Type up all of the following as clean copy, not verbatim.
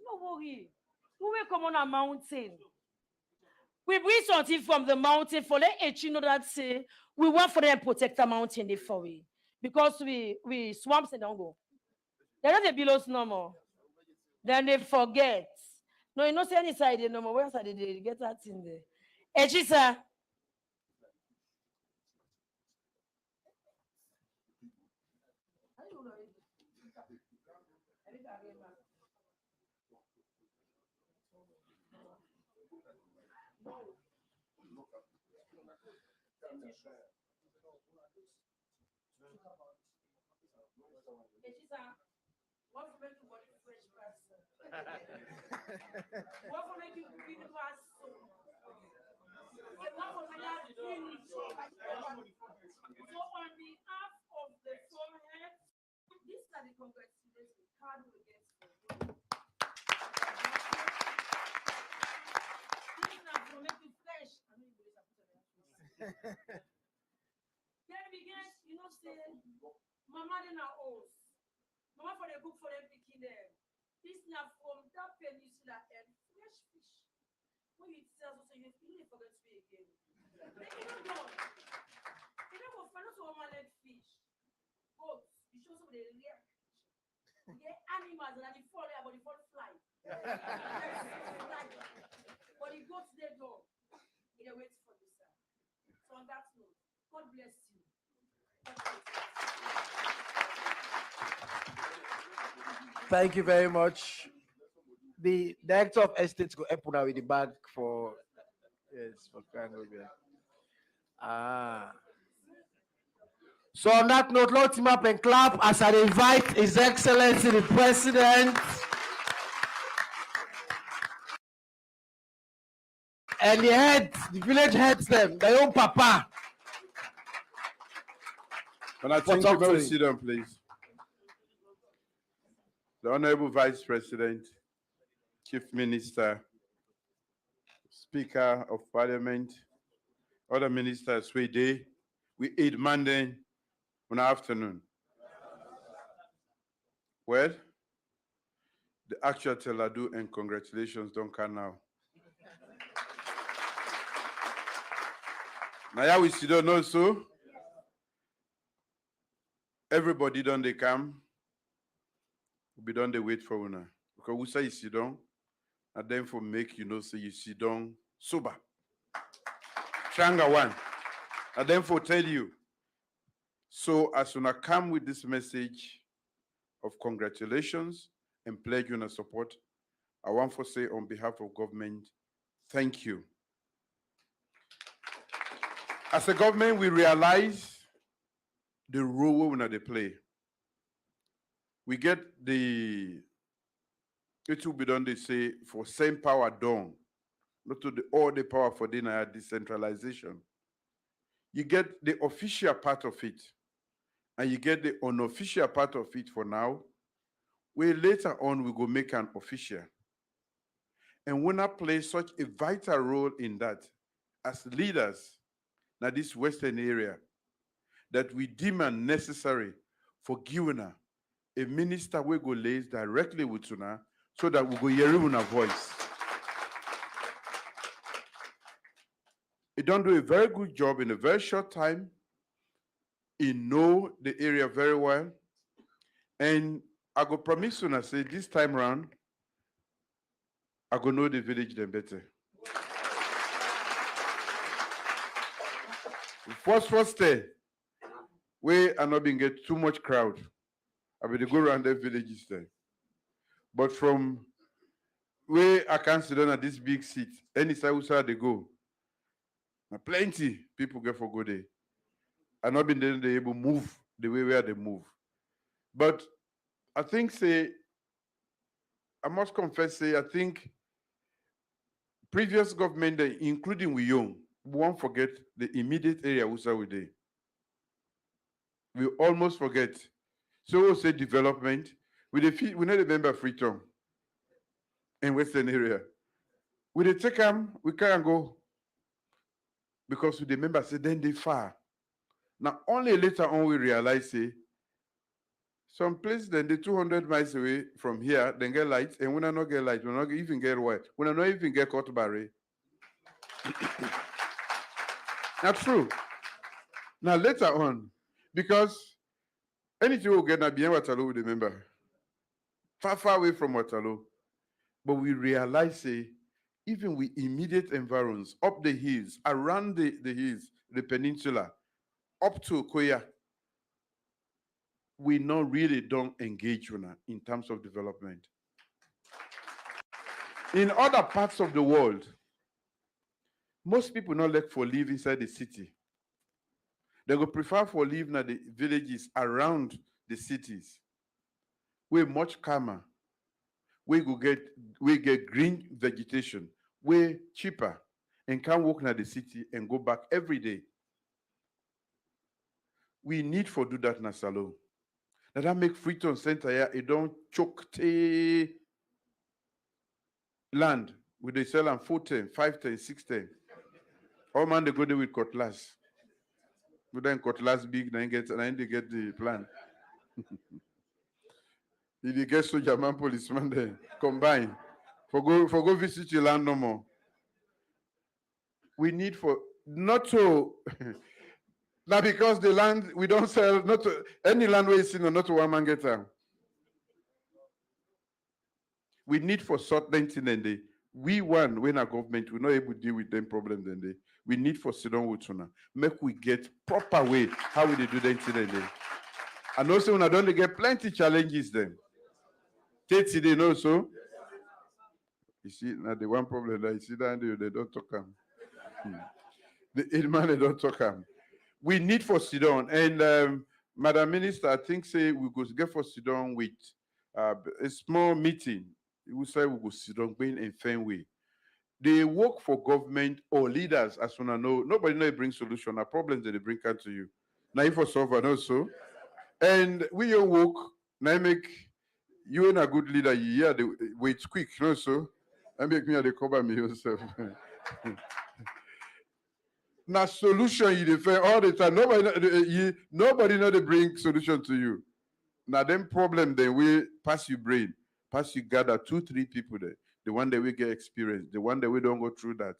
No worry. We will come on a mountain. We bring something from the mountain for let you know that say we want for them protect the mountain there for we. Because we swamps and don't go. They're not the belows no more. Then they forget. No, you know say any side no more. Where side they get that in there? Echisa. What will make you body fresh person? What will make you feel was so? What will make you finish? So on behalf of the forehead, these are the congratulations card we get for you. This is not to make you fresh. I know you believe that. Then we get, you know, say, Mama then are old. Mama for the book for them picking them. This now from that peninsula and fresh fish. When you tell us, you really forget to be again. They don't know. They don't go find out what let fish. Goats. You show some of the rare fish. Yeah, animals and the fall there, but the fall fly. But the goats they go. They wait for you, sir. So on that note, God bless you. Thank you very much. The director of estates go open with the bag for yes for Kangobia. Ah. So on that note, let's team up and clap as I invite His Excellency the President and the heads, the village heads them, their own papa. And I think you may sit down, please. The Honorable Vice President, Chief Minister, Speaker of Parliament, other ministers, we eat Monday in the afternoon. Well, the actual Teladu and congratulations don't come now. Now we see don't know so. Everybody don't they come. We don't they wait for una. Because we say you sit down, and then for make you know say you sit down sober. Tranga one. And then for tell you. So as una come with this message of congratulations and pledge una support, I want to say on behalf of government, thank you. As a government, we realize the role we they play. We get it will be done, they say, for same power done, not to all the power for dinner decentralization. You get the official part of it, and you get the unofficial part of it for now, where later on we go make an official. And when I play such a vital role in that, as leaders, now this Western area, that we deem necessary for giving her a minister we go lays directly with una, so that we go hear una voice. He don't do a very good job in a very short time. He know the area very well. And I go promise you, I say this time round, I go know the village them better. First day, we are not being get too much crowd. I will go around the villages there. But from where I can sit down at this big seat, any side they go, now plenty people get for go there. I'm not been able to move the way where they move. But I think I must confess I think previous government, including we young, we won't forget the immediate area we there. We almost forget. So we'll say development. We not remember Freetown in Western area. We they take them, we can't go. Because we remember say then they far. Now only later on we realize Some place then the 200 miles away from here, then get light, and when I not get light, when I not even get white, when I not even get caught barry. That's true. Now later on, because anything will get na bien Waterloo, we remember. Far away from Waterloo. But we realize even with immediate environs, up the hills, around the hills, the peninsula, up to Koya, we not really don't engage in terms of development. In other parts of the world, most people not like for live inside the city. They go prefer for live in the villages around the cities. We're much calmer. We get green vegetation, way cheaper, and can walk in the city and go back every day. We need for do that in Salone. That make Freetown Center here, it don't choke the land with the sell and 410, 510, 610. All man they go there with cutlass. But then cutlass big, then they get the plan. If you get soldier man, policeman there, combine. For go visit your land no more. We need for not to now because the land we don't sell not to, any land where is not to one man get them. We need for certain thing and they we want when our government we're not able to deal with them problems then they we need for sit down with una make we get proper way how we do the incident then. And also when I don't get plenty challenges then. Take they know so. You see, now the one problem that you see down there, they don't talk them. The eight man they don't talk them. We need for sit down. And Madam Minister, I think say we go get for sit down with a small meeting. We say we go sit down in Fenway. They work for government or leaders as soon as know. Nobody know bring solution. A problems that they bring out to you. Now if for solve and also. And we your work, now make you ain't a good leader, you hear the wait quick, no so. And make me the cover me yourself. Now solution you defend all the time. Nobody know they bring solution to you. Now them problem then we pass you brain, pass you gather 2-3 people there. The one that we get experience, the one that we don't go through that.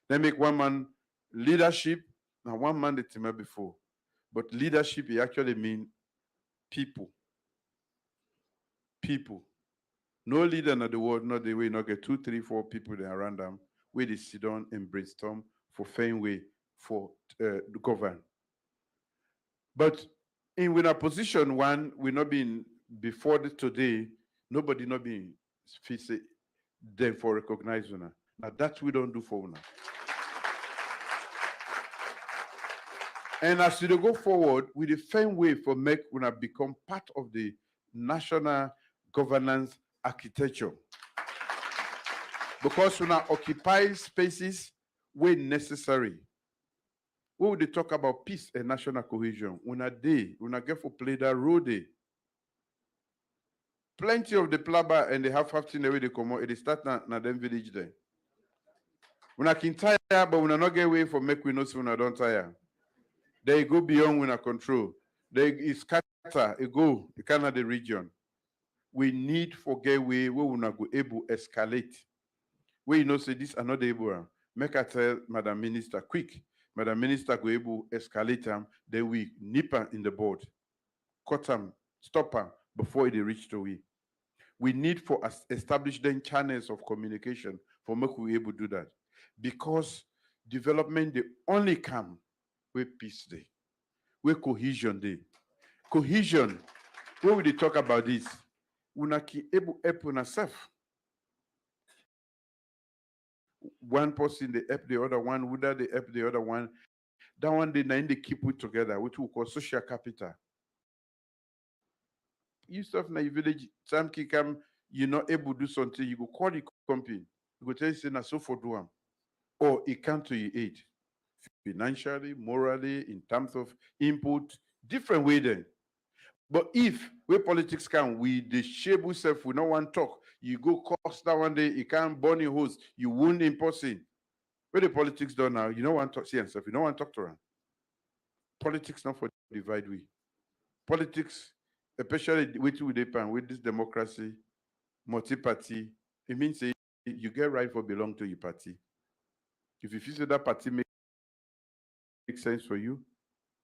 They make one man leadership, now one man the team before. But leadership it actually mean people. People. No leader in the world, not the way, not get 2, 3, 4 people there around them, where they sit down and brainstorm for fair way for the govern. But in with a position one, we're not being before today, nobody not being them for recognize una. Now that we don't do for una. And as we go forward, with the same way for make una become part of the national governance architecture. Because una occupy spaces where necessary. We would talk about peace and national cohesion. Una get for play that role day. Plenty of the plaba and they have 15 away they come out, they start na them village there. Una can tire, but una not get away for make we know so una don't tire. They go beyond una control. They scatter, it go, the Canada region. We need for get way where we not go able escalate. Where you know say this are not able. Make I tell Madam Minister quick. Madam Minister go able escalate them, then we nip them in the board. Cut them, stop them before they reach to we. We need for establish then channels of communication for make we able to do that. Because development they only come where peace day, where cohesion day. Cohesion, when we talk about this, we not able help on ourselves. One person they help the other one, whether they help the other one. That one they keep it together, which we call social capital. You stuff in the village, some come, you're not able to do something, you go call the company, you go tell you say na so for do am. Or it come to your aid. Financially, morally, in terms of input, different way then. But if where politics can, we the shape yourself, we don't want to talk. You go cost that one day, you can't burn your host, you wound in person. Where the politics done now, you don't want to talk, see yourself, you don't want to talk to them. Politics not for divide we. Politics especially with this democracy, multi-party, it means say you get right for belong to your party. If you feel say that party makes sense for you,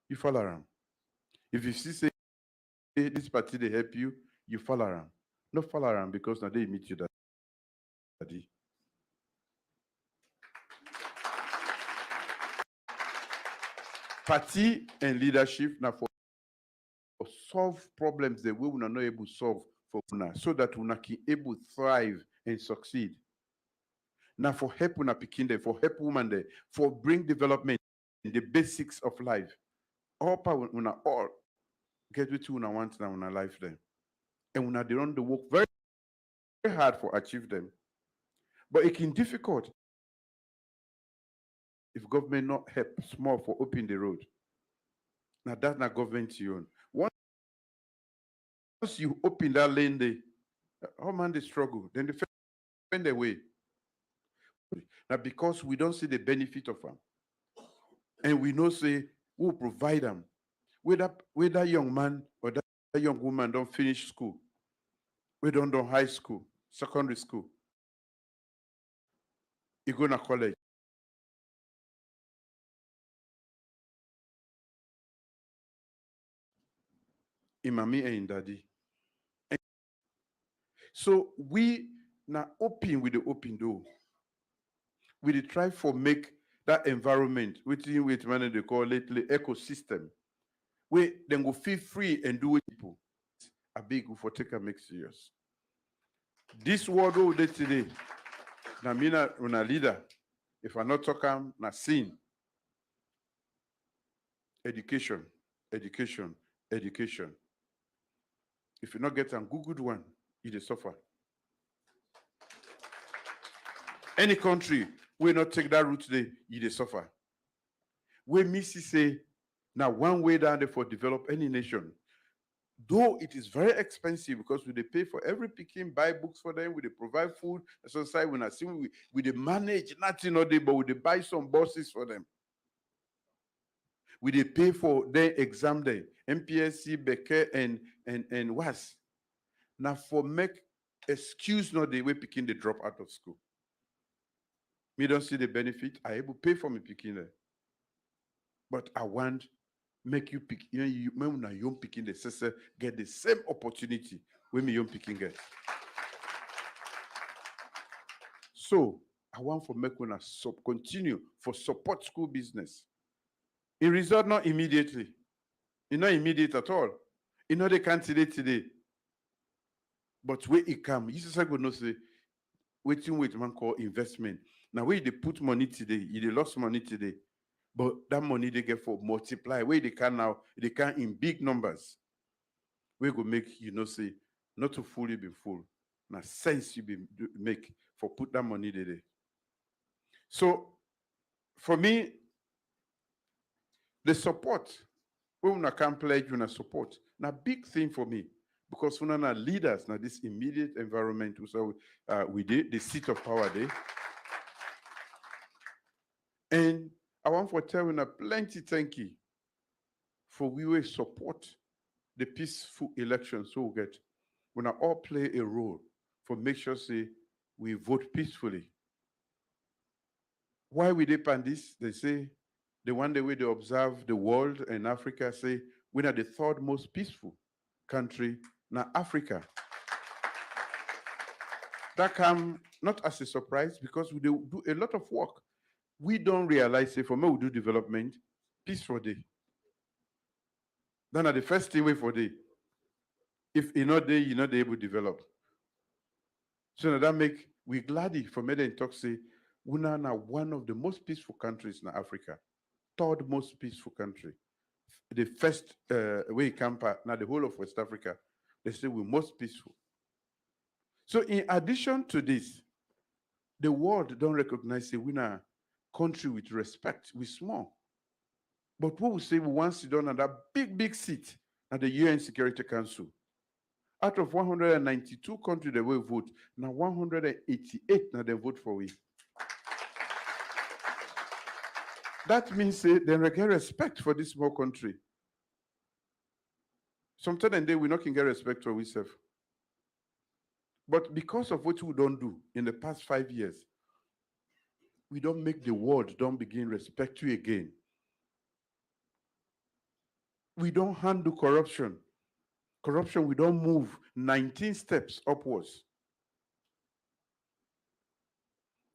you follow around. If you see say this party they help you, you follow around. Not follow around because now they meet you daddy. Party and leadership now for solve problems the way we are not able to solve for una, so that we can able thrive and succeed. Now for help una picking there, for help woman there, for bring development in the basics of life. All power una all get what you want now in our life then. And una they run the work very, very hard for achieve them. But it can difficult if government not help small for open the road. Now that's not government you own. Once you open that lane, they how man they struggle, then they find their way. Now because we don't see the benefit of them, and we know say who will provide them, whether that young man or that young woman don't finish school, we don't do high school, secondary school, you go to college. In mommy and in daddy. So we now open with the open door. We try for make that environment within which man they call lately ecosystem, where then go feel free and do it people. A big for take a make serious. This world all day today, na mina una leader. If I not talk na sin. Education, education, education. If you not get a good one, you dey suffer. Any country will not take that route today, you dey suffer. We miss say now one way down there for develop any nation. Though it is very expensive because we they pay for every picking, buy books for them, we they provide food. So side when I see we they manage nothing all day, but we they buy some buses for them. We they pay for their exam day, MPSC, Becker, and WAS. Now for make excuse not the way picking they drop out of school. Me don't see the benefit. I able pay for me picking there. But I want make you pick, you when young picking the sister get the same opportunity when me young picking get. So I want for make una continue for support school business. In result, not immediately. It's not immediate at all. You know they can't today. But where it come, you just go no say waiting man call investment. Now where they put money today, they lost money today. But that money they get for multiply. Where they can now, they can in big numbers. We go make say not to fully be full. Now sense you be make for put that money there. So for me, the support, when we can pledge when support, now big thing for me. Because we are leaders now this immediate environment, so we did the seat of power there. And I want for telling a plenty thank you for we will support the peaceful election so we get when I all play a role for make sure say we vote peacefully. Why we depend this? They say the one day way they observe the world and Africa say we are the third most peaceful country now Africa. That come not as a surprise because we do a lot of work. We don't realize say for me we do development, peace for day. Then at the first thing way for day. If you're not there, you're not able to develop. So now that make we glad for me and talk say we are now one of the most peaceful countries in Africa, third most peaceful country. The first way camper now the whole of West Africa, they say we're most peaceful. So in addition to this, the world don't recognize say we are country with respect, we small. But what we say we want to sit down at that big seat at the UN Security Council. Out of 192 countries that will vote, now 188 now they vote for we. That means say they get respect for this small country. Sometimes and then we not can get respect for ourselves. But because of what we don't do in the past 5 years, we don't make the world don't begin respect you again. We don't handle corruption. Corruption, we don't move 19 steps upwards.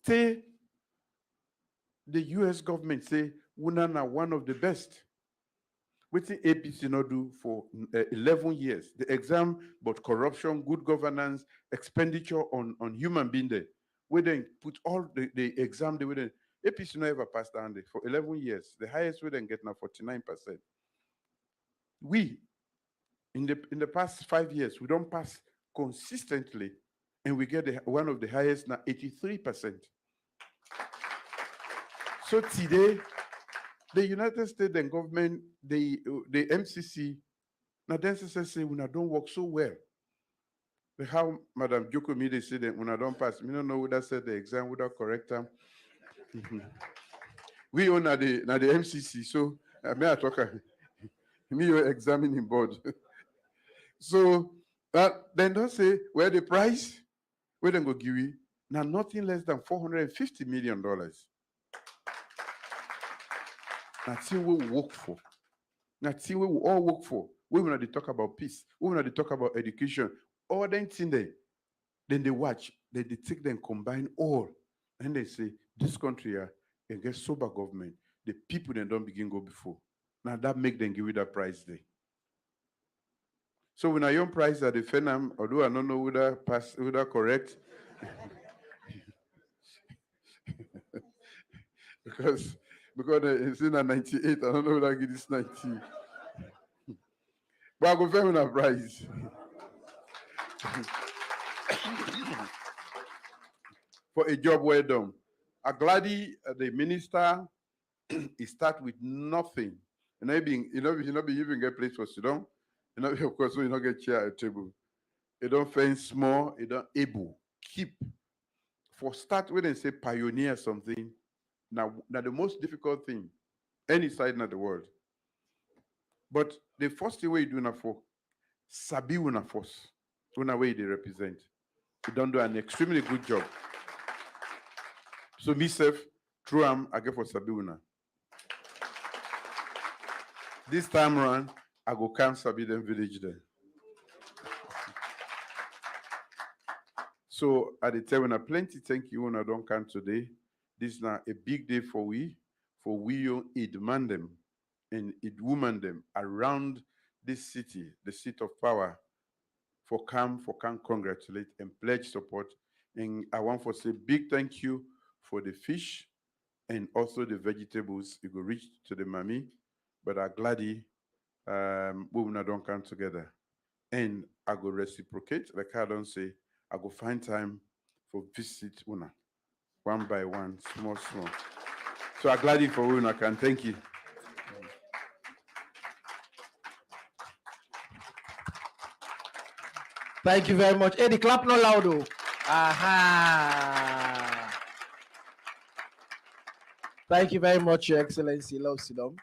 Say the US government say Wunan are one of the best. What the APC not do for 11 years? The exam, but corruption, good governance, expenditure on human being there. We then put all the exam, they wouldn't. APC never passed down there for 11 years. The highest we then get now 49%. We, in the past 5 years, we don't pass consistently, and we get one of the highest now, 83%. So today, the United States and government, the MCC, now then say when I don't work so well. How Madam Joko Mide said that when I don't pass, me don't know who that said the exam without correct them. We own the MCC, so may I talk? Me your examining board. So then don't say where the price, where then go give you now nothing less than $450 million. That's what we work for. That's what we all work for. We will not talk about peace. We will not talk about education. All them thing there. Then they watch. They take them, combine all, and they say this country here can get sober government. The people then don't begin go before. Now that make them give you that price there. So when I young price at the Fenam, although I don't know whether pass whether correct, because it's in a 98, I don't know whether I get this 90. But I go fair with a price. For a job well done. I'm glad the minister he start with nothing. You know, be even get place for sit down. You know, of course, you don't get chair at table. You don't fence small, you don't able. Keep. For start when they say pioneer something, now the most difficult thing, any side in the world. But the first thing we do now for Sabi una force, una way they represent. You don't do an extremely good job. So myself, through I get for Sabi una. This time around, I go come Sabi them village there. So at the time when I plenty thank you when I don't come today. This is now a big day for we demand them and it woman them around this city, the seat of power, for come congratulate and pledge support. And I want to say big thank you for the fish and also the vegetables. You go reach to the mommy, but I'm glad we will don't come together. And I go reciprocate, like I don't say, I go find time for visit una, one by one, small. So I'm glad for una can thank you. Thank you very much. Hey, the clap no loud though. Aha. Thank you very much, Your Excellency. Love Sidom.